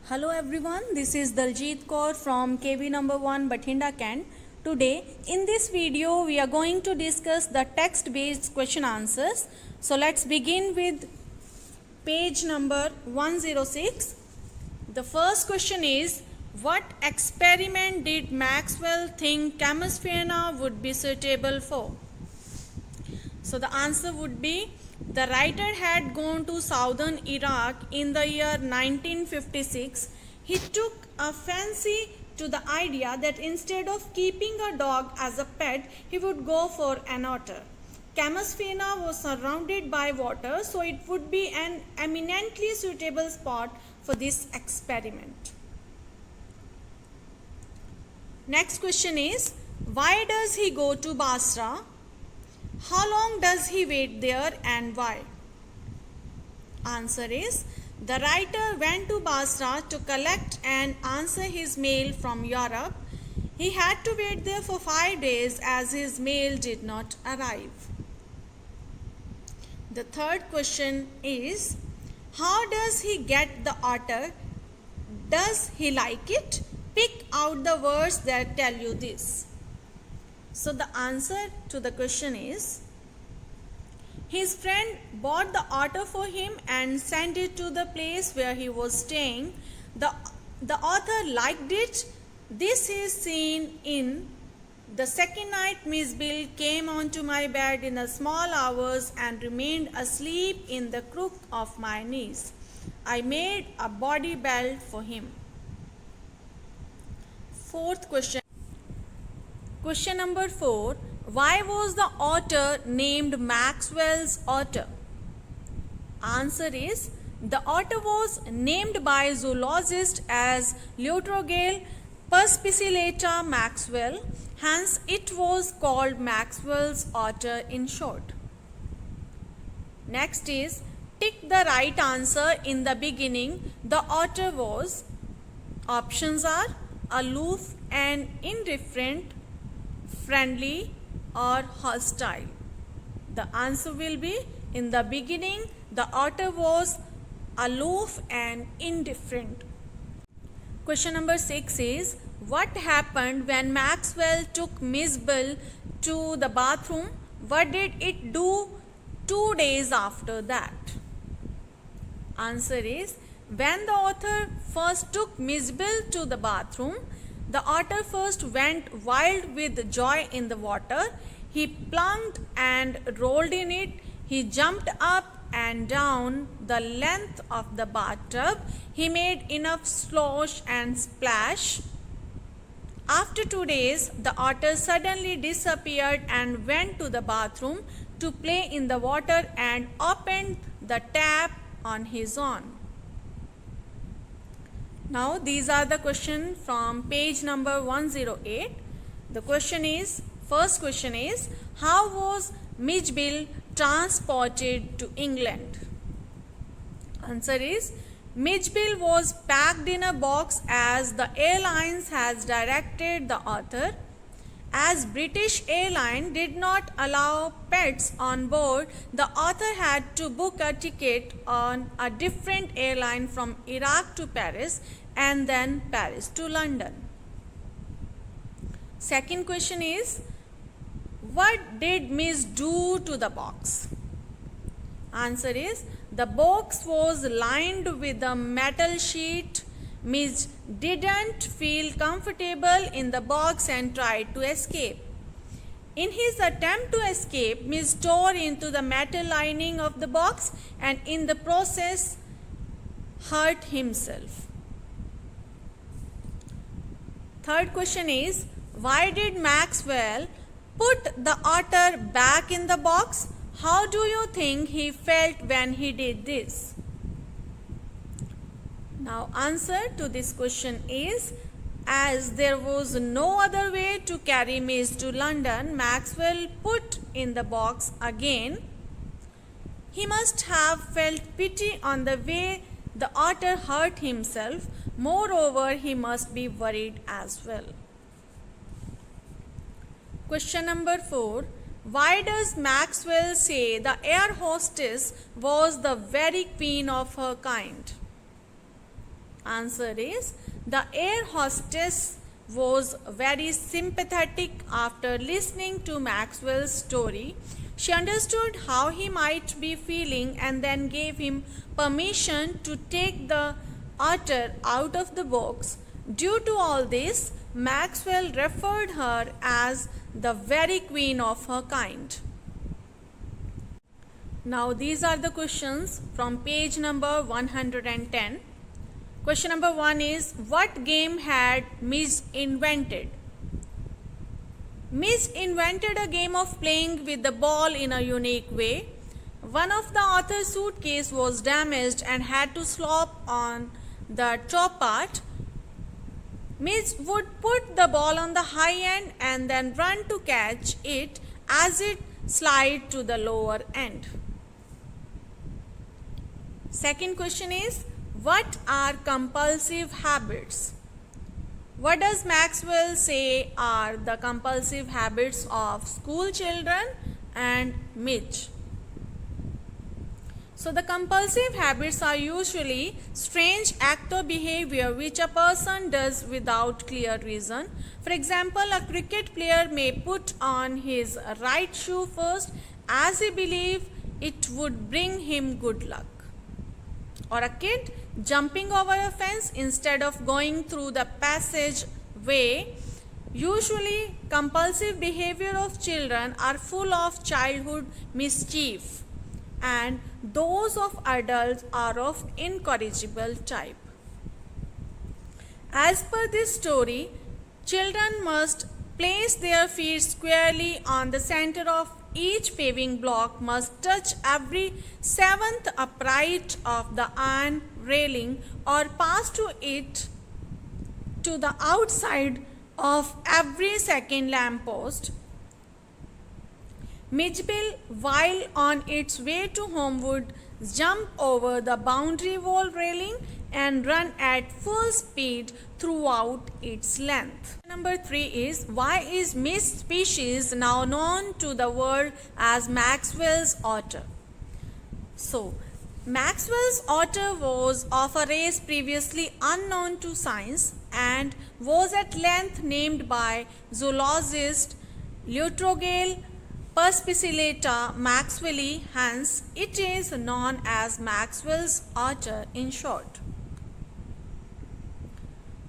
Hello everyone, this is Daljit Kaur from KB number 1 Bathinda Kent. Today in this video we are going to discuss the text based question answers. So let's begin with page number 106. The first question is, what experiment did Maxwell think Campus-Vienna would be suitable for? So the answer would be, the writer had gone to southern Iraq in the year 1956. He took a fancy to the idea that instead of keeping a dog as a pet, he would go for an otter. Campus-Vienna was surrounded by water, so it would be an eminently suitable spot for this experiment. Next question is, why does he go to Basra? How long does he wait there and why? Answer is, the writer went to Basra to collect and answer his mail from Europe. He had to wait there for 5 days as his mail did not arrive. The third question is, how does he get the otter? Does he like it? Pick out the words that tell you this. So the answer to the question is, his friend bought the otter for him and sent it to the place where he was staying. The author liked it. This is seen in, the second night Miss Bill came onto my bed in the small hours and remained asleep in the crook of my knees. I made a body belt for him. Fourth question. Question number 4. Why was the otter named Maxwell's otter? Answer is, the otter was named by zoologist as Leutrogale perspicillata Maxwell. Hence, it was called Maxwell's otter in short. Next is, tick the right answer in the beginning. The otter was. Options are aloof and indifferent, friendly or hostile. The answer will be, in the beginning the otter was aloof and indifferent. Question number 6 is, what happened when Maxwell took Miss Bill to the bathroom? What did it do 2 days after that? Answer is, when the author first took Miss Bill to the bathroom, the otter first went wild with joy in the water. He plunged and rolled in it. He jumped up and down the length of the bathtub. He made enough slosh and splash. After 2 days, the otter suddenly disappeared and went to the bathroom to play in the water and opened the tap on his own. Now these are the questions from page number 108. The question is, first question is, how was Miss Bill transported to England? Answer is, Miss Bill was packed in a box as the airlines has directed the author. As British Airline did not allow pets on board, the author had to book a ticket on a different airline from Iraq to Paris and then Paris to London. Second question is, what did Miss do to the box? Answer is, the box was lined with a metal sheet. Miss didn't feel comfortable in the box and tried to escape. In his attempt to escape, Miss tore into the metal lining of the box and in the process hurt himself. Third question is, why did Maxwell put the otter back in the box? How do you think he felt when he did this? Now answer to this question is, as there was no other way to carry Miss to London, Maxwell put in the box again. He must have felt pity on the way the otter hurt himself. Moreover, he must be worried as well. Question number 4. Why does Maxwell say the air hostess was the very queen of her kind? Answer is the air hostess was very sympathetic after listening to Maxwell's story. She understood how he might be feeling and then gave him permission to take the otter out of the box. Due to all this, Maxwell referred her as the very queen of her kind. Now these are the questions from page number 110. Question number 1 is, what game had Miss invented? Miss invented a game of playing with the ball in a unique way. One of the author's suitcase was damaged and had to slop on the top part. Miss would put the ball on the high end and then run to catch it as it slid to the lower end. Second question is, what are compulsive habits? What does Maxwell say are the compulsive habits of school children and Mitch? So the compulsive habits are usually strange act or behavior which a person does without clear reason. For example, a cricket player may put on his right shoe first as he believes it would bring him good luck. Or a kid jumping over a fence instead of going through the passageway. Usually, compulsive behavior of children are full of childhood mischief, and those of adults are of incorrigible type. As per this story, children must place their feet squarely on the center of each paving block, must touch every seventh upright of the iron railing or pass to it to the outside of every second lamppost. Midgebill, while on its way to home, would jump over the boundary wall railing and run at full speed throughout its length. Number 3 is, why is Miss Species now known to the world as Maxwell's otter? So, Maxwell's otter was of a race previously unknown to science and was at length named by zoologist Leutrogale perspicillata maxwelli, hence it is known as Maxwell's otter in short.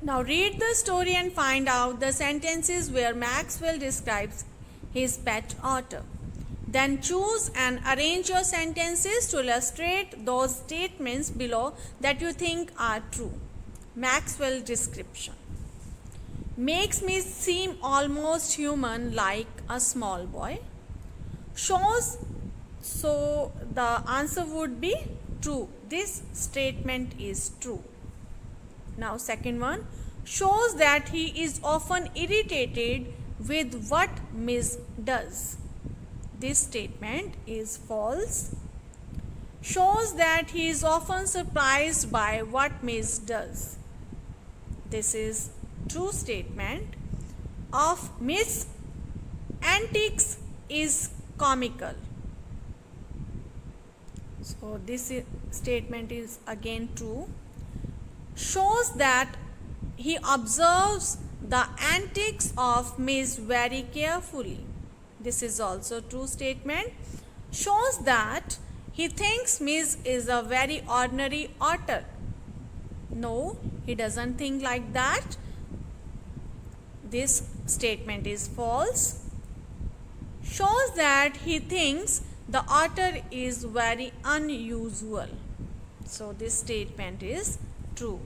Now read the story and find out the sentences where Maxwell describes his pet otter. Then choose and arrange your sentences to illustrate those statements below that you think are true. Maxwell description. Makes me seem almost human like a small boy. Shows, so the answer would be true. This statement is true. Now second one, shows that he is often irritated with what Miss does. This statement is false. Shows that he is often surprised by what Miss does. This is true statement. Of Miss antics is comical. So this statement is again true. Shows that he observes the antics of Miss very carefully. This is also true statement. Shows that he thinks Miss is a very ordinary otter. No, he doesn't think like that. This statement is false. Shows that he thinks the otter is very unusual. So this statement is true.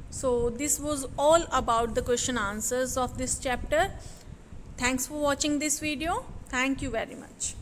So this was all about the question answers of this chapter. Thanks for watching this video. Thank you very much.